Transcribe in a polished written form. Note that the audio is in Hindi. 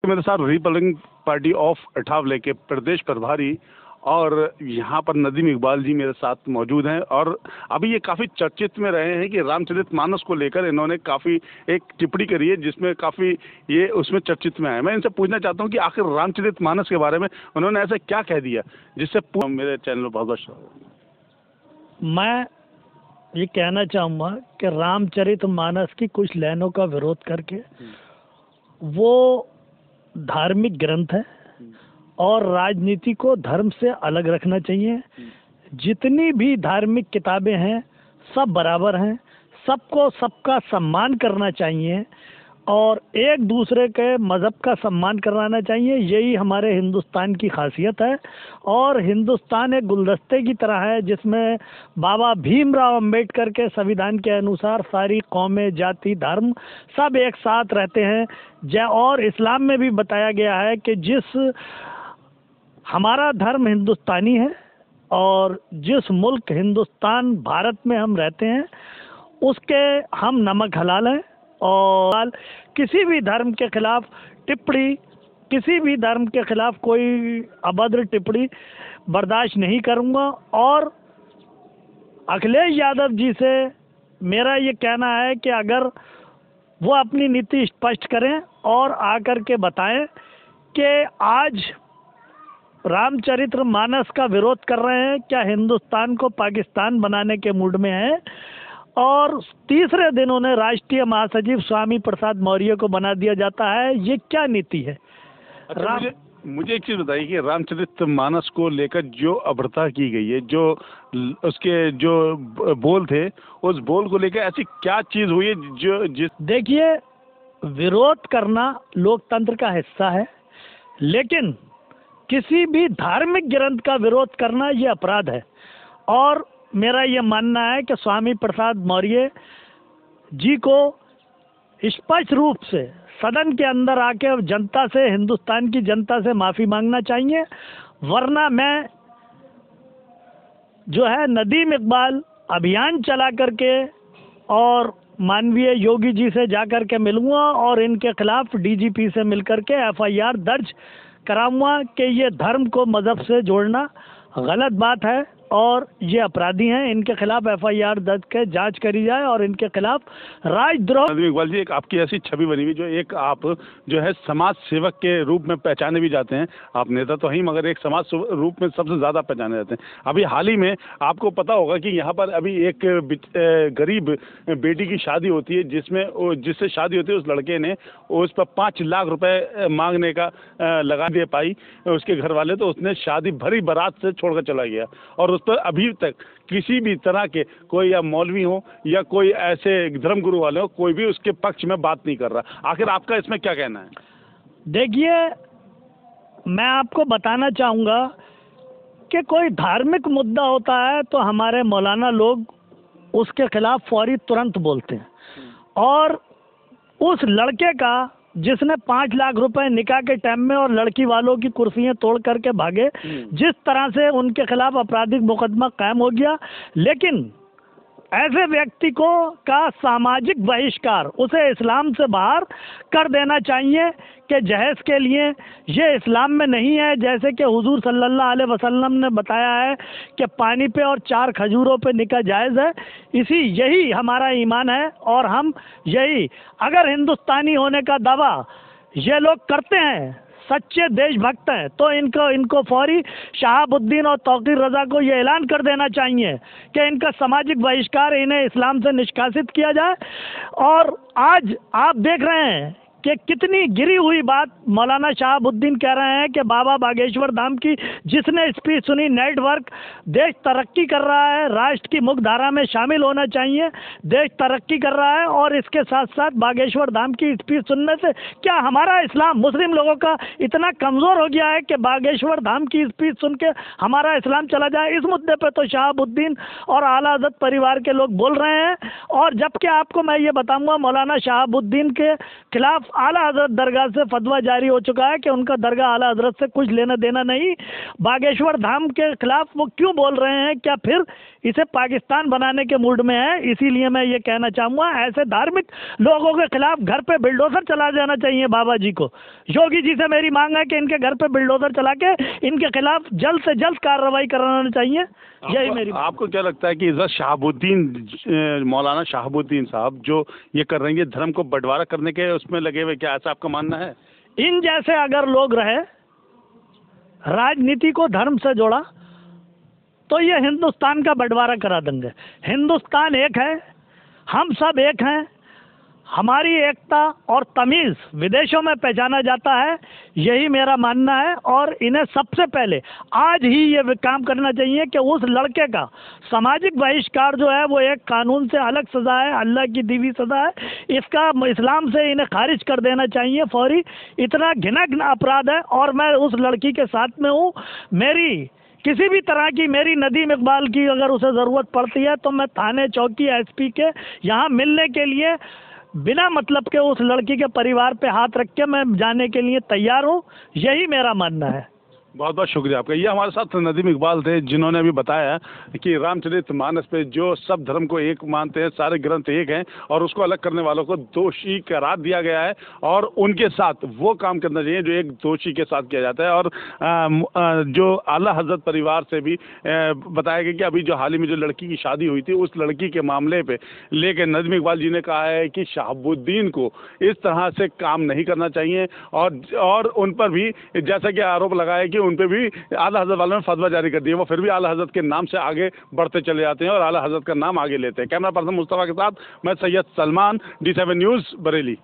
मेरे साथ रिपब्लिकन पार्टी ऑफ अठावले के प्रदेश प्रभारी और यहाँ पर नदीम इकबाल जी मेरे साथ मौजूद हैं। और अभी ये काफ़ी चर्चित में रहे हैं कि रामचरितमानस को लेकर इन्होंने काफ़ी एक टिप्पणी करी है जिसमें काफ़ी ये उसमें चर्चित में आए। मैं इनसे पूछना चाहता हूँ कि आखिर रामचरितमानस के बारे में उन्होंने ऐसा क्या कह दिया जिससे मेरे चैनल पर बहुत मैं ये कहना चाहूँगा कि रामचरितमानस की कुछ लाइनों का विरोध करके वो धार्मिक ग्रंथ है और राजनीति को धर्म से अलग रखना चाहिए। जितनी भी धार्मिक किताबें हैं सब बराबर हैं, सबको सबका सम्मान करना चाहिए और एक दूसरे के मज़हब का सम्मान कराना चाहिए। यही हमारे हिंदुस्तान की खासियत है। और हिंदुस्तान एक गुलदस्ते की तरह है जिसमें बाबा भीमराव अंबेडकर के संविधान के अनुसार सारी कौमें, जाति, धर्म सब एक साथ रहते हैं। और इस्लाम में भी बताया गया है कि जिस हमारा धर्म हिंदुस्तानी है और जिस मुल्क हिंदुस्तान भारत में हम रहते हैं उसके हम नमक हलाल हैं और किसी भी धर्म के खिलाफ टिप्पणी, किसी भी धर्म के खिलाफ कोई अभद्र टिप्पणी बर्दाश्त नहीं करूंगा। और अखिलेश यादव जी से मेरा ये कहना है कि अगर वो अपनी नीति स्पष्ट करें और आकर के बताएं कि आज रामचरितमानस का विरोध कर रहे हैं, क्या हिंदुस्तान को पाकिस्तान बनाने के मूड में है। और तीसरे दिन उन्हें राष्ट्रीय महासचिव स्वामी प्रसाद मौर्य को बना दिया जाता है, ये क्या नीति है। अच्छा, मुझे एक चीज़ बताइए कि रामचरितमानस को लेकर जो अभद्रता की गई है, जो उसके जो बोल थे, उस बोल को लेकर ऐसी क्या चीज़ हुई है जो देखिए, विरोध करना लोकतंत्र का हिस्सा है, लेकिन किसी भी धार्मिक ग्रंथ का विरोध करना ये अपराध है। और मेरा ये मानना है कि स्वामी प्रसाद मौर्य जी को स्पष्ट रूप से सदन के अंदर आके जनता से, हिंदुस्तान की जनता से माफ़ी मांगना चाहिए, वरना मैं जो है नदीम इकबाल अभियान चला करके और माननीय योगी जी से जा कर के मिलूँगा और इनके खिलाफ डीजीपी से मिल कर के FIR दर्ज कराऊंगा कि ये धर्म को मज़हब से जोड़ना गलत बात है और ये अपराधी हैं। इनके खिलाफ FIR दर्ज के जांच करी जाए और इनके खिलाफ राजद्रोह। इकबाल जी, एक आपकी ऐसी छवि बनी हुई जो एक आप जो है समाज सेवक के रूप में पहचाने भी जाते हैं। आप नेता तो हैं मगर एक समाज रूप में सबसे ज़्यादा पहचाने जाते हैं। अभी हाल ही में आपको पता होगा कि यहाँ पर अभी एक गरीब बेटी की शादी होती है जिससे शादी होती है उस लड़के ने उस पर 5 लाख रुपए मांगने का लगा दे पाई उसके घर वाले, तो उसने शादी भरी बारात से छोड़कर चला गया और उस पर अभी तक किसी भी तरह के कोई या मौलवी हो या कोई ऐसे धर्मगुरु वाले हो, कोई भी उसके पक्ष में बात नहीं कर रहा। आखिर आपका इसमें क्या कहना है? देखिए, मैं आपको बताना चाहूँगा कि कोई धार्मिक मुद्दा होता है तो हमारे मौलाना लोग उसके खिलाफ फौरी तुरंत बोलते हैं। और उस लड़के का जिसने 5 लाख रुपए निकाह के टाइम में और लड़की वालों की कुर्सियां तोड़ करके भागे, जिस तरह से उनके खिलाफ आपराधिक मुकदमा कायम हो गया, लेकिन ऐसे व्यक्ति को का सामाजिक बहिष्कार, उसे इस्लाम से बाहर कर देना चाहिए कि जहेज के लिए ये इस्लाम में नहीं है। जैसे कि हुजूर सल्लल्लाहु अलैहि वसल्लम ने बताया है कि पानी पे और 4 खजूरों पे निकाह जायज़ है। यही हमारा ईमान है और हम यही, अगर हिंदुस्तानी होने का दावा ये लोग करते हैं, सच्चे देशभक्त हैं, तो इनको फौरी शहाबुद्दीन और तौकीर रज़ा को ये ऐलान कर देना चाहिए कि इनका सामाजिक बहिष्कार, इन्हें इस्लाम से निष्कासित किया जाए। और आज आप देख रहे हैं कि कितनी गिरी हुई बात मौलाना शहाबुद्दीन कह रहे हैं कि बाबा बागेश्वर धाम की जिसने स्पीच सुनी, नेटवर्क, देश तरक्की कर रहा है, राष्ट्र की मुख्य धारा में शामिल होना चाहिए, देश तरक्की कर रहा है। और इसके साथ साथ बागेश्वर धाम की स्पीच सुनने से क्या हमारा इस्लाम मुस्लिम लोगों का इतना कमज़ोर हो गया है कि बागेश्वर धाम की स्पीच सुन के हमारा इस्लाम चला जाए? इस मुद्दे पर तो शहाबुद्दीन और आला हज़रत परिवार के लोग बोल रहे हैं। और जबकि आपको मैं ये बताऊँगा, मौलाना शहाबुद्दीन के खिलाफ आला हजरत दरगाह से फतवा जारी हो चुका है कि उनका दरगाह आला हजरत से कुछ लेना देना नहीं। बागेश्वर धाम के खिलाफ वो क्यों बोल रहे हैं? क्या फिर इसे पाकिस्तान बनाने के मूड में है? इसीलिए मैं ये कहना चाहूँगा, ऐसे धार्मिक लोगों के खिलाफ घर पे बिल्डोजर चला जाना चाहिए बाबा जी को। योगी जी से मेरी मांग है कि इनके घर पे बिल्डोजर चला के इनके खिलाफ जल्द से जल्द कार्रवाई कराना चाहिए। यही मेरी आपको क्या लगता है कि इस शहाबुद्दीन मौलाना शहाबुद्दीन साहब जो ये कर रहे हैं, ये धर्म को बंटवारा करने के उसमें लगे हुए, क्या ऐसा आपका मानना है? इन जैसे अगर लोग रहे, राजनीति को धर्म से जोड़ा, तो ये हिंदुस्तान का बंटवारा करा देंगे। हिंदुस्तान एक है, हम सब एक हैं। हमारी एकता और तमीज़ विदेशों में पहचाना जाता है, यही मेरा मानना है। और इन्हें सबसे पहले आज ही ये काम करना चाहिए कि उस लड़के का सामाजिक बहिष्कार जो है वो एक कानून से अलग सज़ा है, अल्लाह की दी हुई सज़ा है। इसका इस्लाम से इन्हें खारिज कर देना चाहिए फौरी। इतना घिनौना अपराध है और मैं उस लड़की के साथ में हूँ। मेरी किसी भी तरह की, मेरी नदीम इकबाल की अगर उसे ज़रूरत पड़ती है तो मैं थाने चौकी एसपी के यहाँ मिलने के लिए बिना मतलब के उस लड़की के परिवार पे हाथ रख के मैं जाने के लिए तैयार हूँ। यही मेरा मानना है। बहुत बहुत शुक्रिया आपका। ये हमारे साथ नदीम इकबाल थे जिन्होंने अभी बताया कि रामचरितमानस पे जो सब धर्म को एक मानते हैं, सारे ग्रंथ एक हैं और उसको अलग करने वालों को दोषी करार दिया गया है और उनके साथ वो काम करना चाहिए जो एक दोषी के साथ किया जाता है। और जो आला हजरत परिवार से भी बताया गया कि अभी जो हाल ही में जो लड़की की शादी हुई थी, उस लड़की के मामले पे लेकिन नदीम इकबाल जी ने कहा है कि शहाबुद्दीन को इस तरह से काम नहीं करना चाहिए। और उन पर भी जैसा कि आरोप लगाया कि उन पे भी आला हजरत वालों ने फतवा जारी कर दिया, वो फिर भी आला हजरत के नाम से आगे बढ़ते चले जाते हैं और आला हजरत का नाम आगे लेते हैं। कैमरा पर्सन मुस्तफा के साथ मैं सैयद सलमान, D7 न्यूज़, बरेली।